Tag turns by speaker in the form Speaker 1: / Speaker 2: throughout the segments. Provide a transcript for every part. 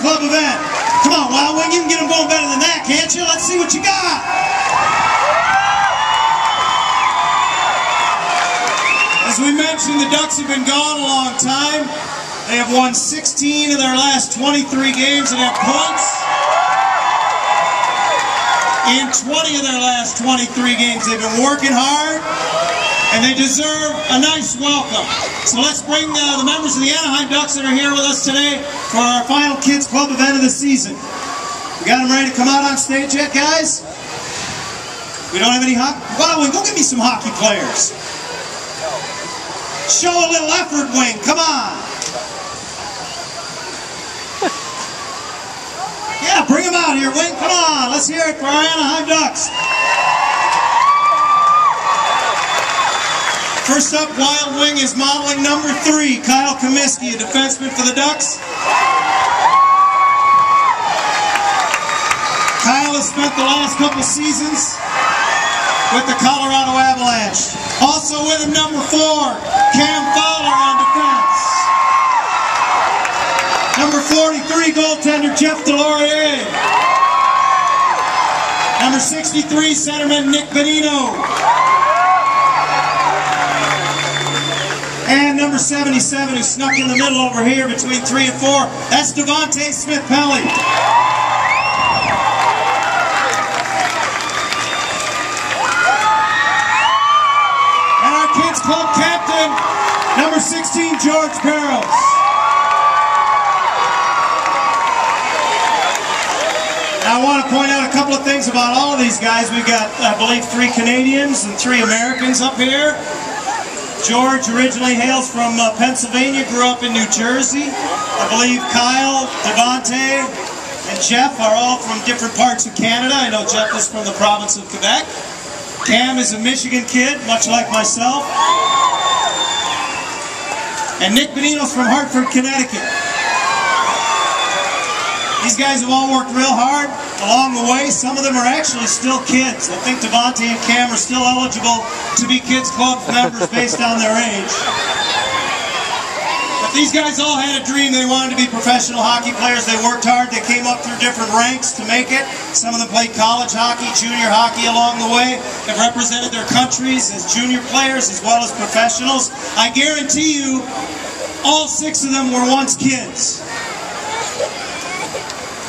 Speaker 1: Club event. Come on, Wild Wing, you can get them going better than that, can't you? Let's see what you got. As we mentioned, the Ducks have been gone a long time. They have won 16 of their last 23 games and have points in 20 of their last 23 games. They've been working hard, and they deserve a nice welcome. So let's bring the members of the Anaheim Ducks that are here with us today for our final Kids Club event of the season. We got them ready to come out on stage yet, guys? We don't have any hockey? Wow, go get me some hockey players. Show a little effort, Wing. Come on. Yeah, bring them out here, Wing. Come on. Let's hear it for our Anaheim Ducks. First up, Wild Wing is modeling number 3, Kyle Comiskey, a defenseman for the Ducks. Kyle has spent the last couple seasons with the Colorado Avalanche. Also with him, number 4, Cam Fowler on defense. Number 43, goaltender Jeff Delorier. Number 63, centerman Nick Benino. And number 77, who snuck in the middle over here between 3 and 4, that's Devontae Smith-Pelly. And our Kids Club captain, number 16, George Barrows. Now I want to point out a couple of things about all of these guys. We've got, I believe, 3 Canadians and 3 Americans up here. George originally hails from Pennsylvania, grew up in New Jersey. I believe Kyle, Devontae, and Jeff are all from different parts of Canada. I know Jeff is from the province of Quebec. Cam is a Michigan kid, much like myself. And Nick Benino's from Hartford, Connecticut. These guys have all worked real hard along the way. Some of them are actually still kids. I think Devontae and Cam are still eligible to be Kids Club members based on their age. But these guys all had a dream. They wanted to be professional hockey players. They worked hard. They came up through different ranks to make it. Some of them played college hockey, junior hockey along the way. Have represented their countries as junior players as well as professionals. I guarantee you, all 6 of them were once kids.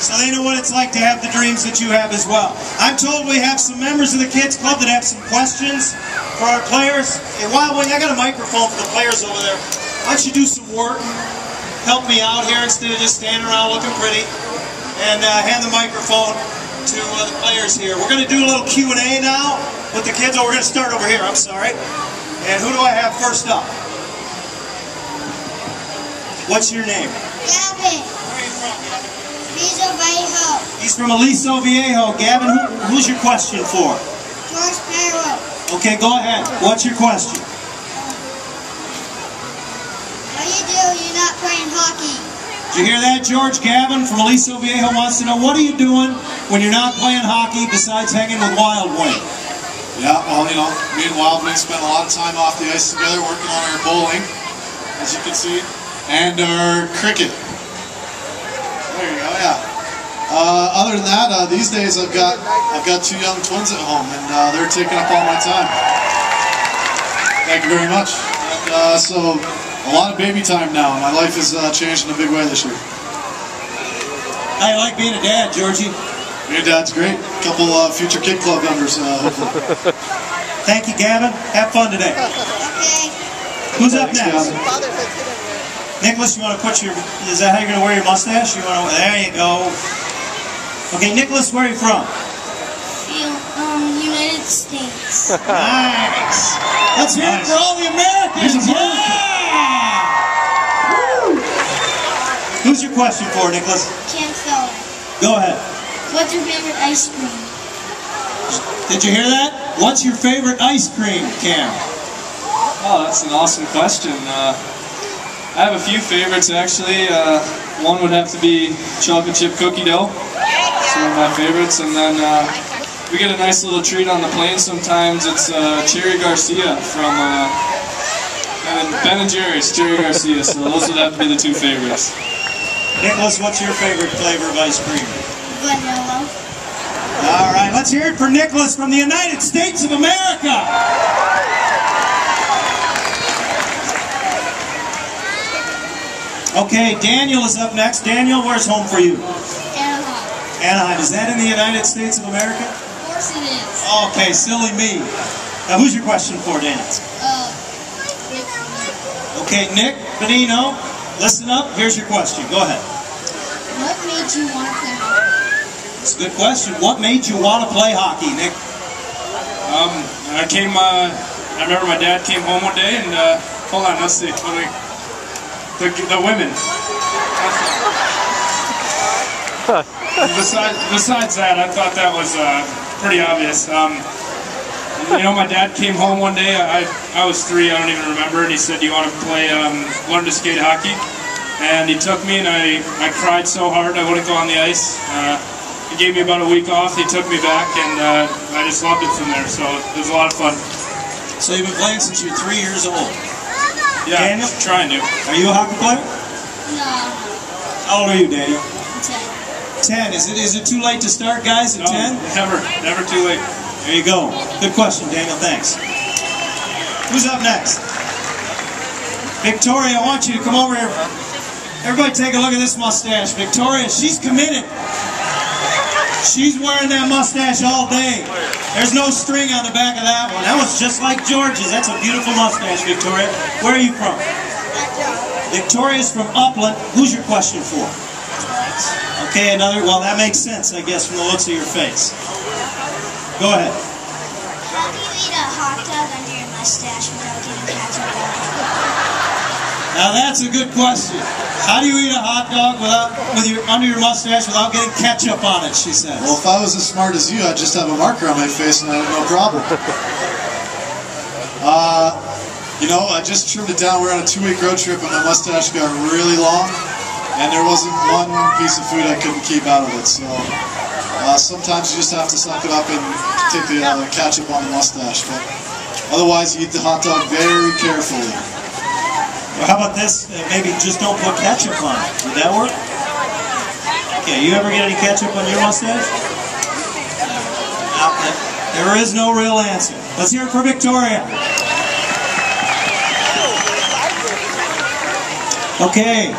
Speaker 1: So they know what it's like to have the dreams that you have as well. I'm told we have some members of the Kids Club that have some questions for our players. Hey, Wild Wing, I got a microphone for the players over there. Why don't you do some work? Help me out here instead of just standing around looking pretty. And hand the microphone to the players here. We're going to do a little Q&A now with the kids. Oh, we're going to start over here. I'm sorry. And who do I have first up? What's your name?
Speaker 2: Gavin.
Speaker 1: Where are you from, Gavin?
Speaker 2: Aliso Viejo.
Speaker 1: He's from Aliso Viejo. Gavin, who's your question for?
Speaker 2: George Barrow.
Speaker 1: Okay, go ahead. What's your question?
Speaker 2: What do you do? You're not playing hockey.
Speaker 1: Did you hear that, George? Gavin from Aliso Viejo wants to know, what are you doing when you're not playing hockey besides hanging with Wild Wing?
Speaker 3: Yeah, well, you know, me and Wild Wing spent a lot of time off the ice together working on our bowling, as you can see, and our cricket. There you go, yeah. Other than that, these days I've got 2 young twins at home, and they're taking up all my time. Thank you very much. And, so a lot of baby time now. My life has changed in a big way this year.
Speaker 1: How you like being a dad, Georgie?
Speaker 3: Your dad's great. A couple future Kid Club members, hopefully.
Speaker 1: Thank you, Gavin. Have fun today.
Speaker 2: Okay.
Speaker 1: Who's up
Speaker 3: Thanks,
Speaker 1: next?
Speaker 3: Gavin.
Speaker 1: Nicholas, you want to put your, is that how you're going to wear your mustache? You want to, there you go. Okay, Nicholas, where are you from?
Speaker 2: United States.
Speaker 1: Nice. Let's hear it for all the Americans. Yeah! Woo! Who's your question for, Nicholas?
Speaker 2: Cam Fowler.
Speaker 1: Go ahead.
Speaker 2: What's your favorite ice cream?
Speaker 1: Did you hear that? What's your favorite ice cream, Cam?
Speaker 4: Oh, that's an awesome question. I have a few favorites actually. One would have to be chocolate chip cookie dough. It's one of my favorites. And then we get a nice little treat on the plane sometimes. It's Cherry Garcia from Ben and Jerry's Cherry Garcia. So those would have to be the 2 favorites.
Speaker 1: Nicholas, what's your favorite flavor of ice cream?
Speaker 2: Vanilla.
Speaker 1: All right, let's hear it for Nicholas from the United States of America. Okay, Daniel is up next. Daniel, where's home for you?
Speaker 2: Anaheim.
Speaker 1: Anaheim. Is that in the United States of America?
Speaker 2: Of course it is.
Speaker 1: Okay, silly me. Now, who's your question for, Daniel? Okay, Nick Benino, listen up. Here's your question. Go ahead.
Speaker 2: What made you want to play hockey?
Speaker 1: It's a good question. What made you want to play hockey, Nick?
Speaker 4: I remember my dad came home one day and, hold on, let's see. The women. Besides that, I thought that was pretty obvious. You know, my dad came home one day, I was 3, I don't even remember, and he said, do you want to play, learn to skate hockey? And he took me and I cried so hard I wouldn't go on the ice. He gave me about a week off, he took me back, and I just loved it from there, so it was a lot of fun.
Speaker 1: So you've been playing since you're 3 years old?
Speaker 4: Yeah,
Speaker 1: Daniel?
Speaker 4: Trying to.
Speaker 1: Are you a hockey player?
Speaker 2: No.
Speaker 1: How old are you, Daniel?
Speaker 2: 10.
Speaker 1: 10. Is it too late to start, guys, at 10?
Speaker 4: Never too late.
Speaker 1: There you go. Good question, Daniel. Thanks. Who's up next? Victoria, I want you to come over here. Everybody take a look at this mustache. Victoria, she's committed. She's wearing that mustache all day. There's no string on the back of that one. That was just like George's. That's a beautiful mustache, Victoria. Where are you from? Victoria's from Upland. Who's your question for? Okay, another. Well, that makes sense, I guess, from the looks of your face. Go ahead.
Speaker 2: How do you eat a hot dog under your mustache without getting ketchup on it?
Speaker 1: Now that's a good question. How do you eat a hot dog under your mustache without getting ketchup on it, she says.
Speaker 3: Well, if I was as smart as you, I'd just have a marker on my face and I'd have no problem. You know, I just trimmed it down. We're on a 2-week road trip and my mustache got really long. And there wasn't one piece of food I couldn't keep out of it. So sometimes you just have to suck it up and take the ketchup on the mustache. But otherwise, you eat the hot dog very carefully.
Speaker 1: Well, how about this? Maybe just don't put ketchup on it. Would that work? Okay, you ever get any ketchup on your mustache? No, there is no real answer. Let's hear it for Victoria. Okay.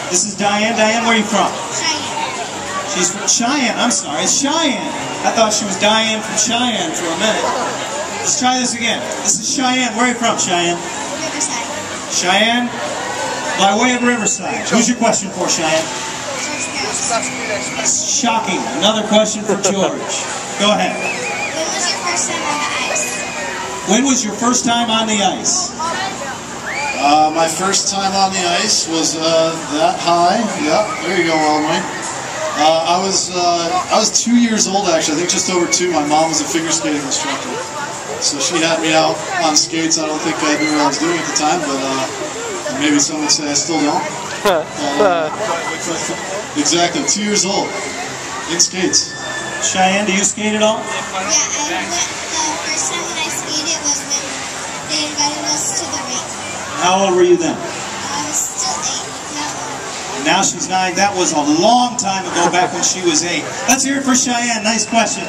Speaker 1: This is Diane. Diane, where are you from?
Speaker 2: Cheyenne.
Speaker 1: She's from Cheyenne. I'm sorry, it's Cheyenne. I thought she was Diane from Cheyenne for a minute. Let's try this again. This is Cheyenne. Where are you from, Cheyenne?
Speaker 2: Riverside.
Speaker 1: Cheyenne, by way of Riverside. Who's your question for, Cheyenne? Shocking. Another question for George. Go ahead.
Speaker 2: When was your first time on the ice?
Speaker 1: When was your first time on the ice?
Speaker 3: My first time on the ice was that high. Yeah, there you go, Wildwing. I was 2 years old actually. I think just over 2. My mom was a figure skating instructor, so she had me out on skates. I don't think I knew what I was doing at the time, but maybe some would say I still don't. Exactly, 2 years old in skates.
Speaker 1: Cheyenne, do you skate at all?
Speaker 2: Yeah, I went, the first time when I skated was when they invited us to the rink.
Speaker 1: How old were you then?
Speaker 2: I was still 8.
Speaker 1: Now she's 9. That was a long time ago, back when she was 8. Let's hear it for Cheyenne. Nice question.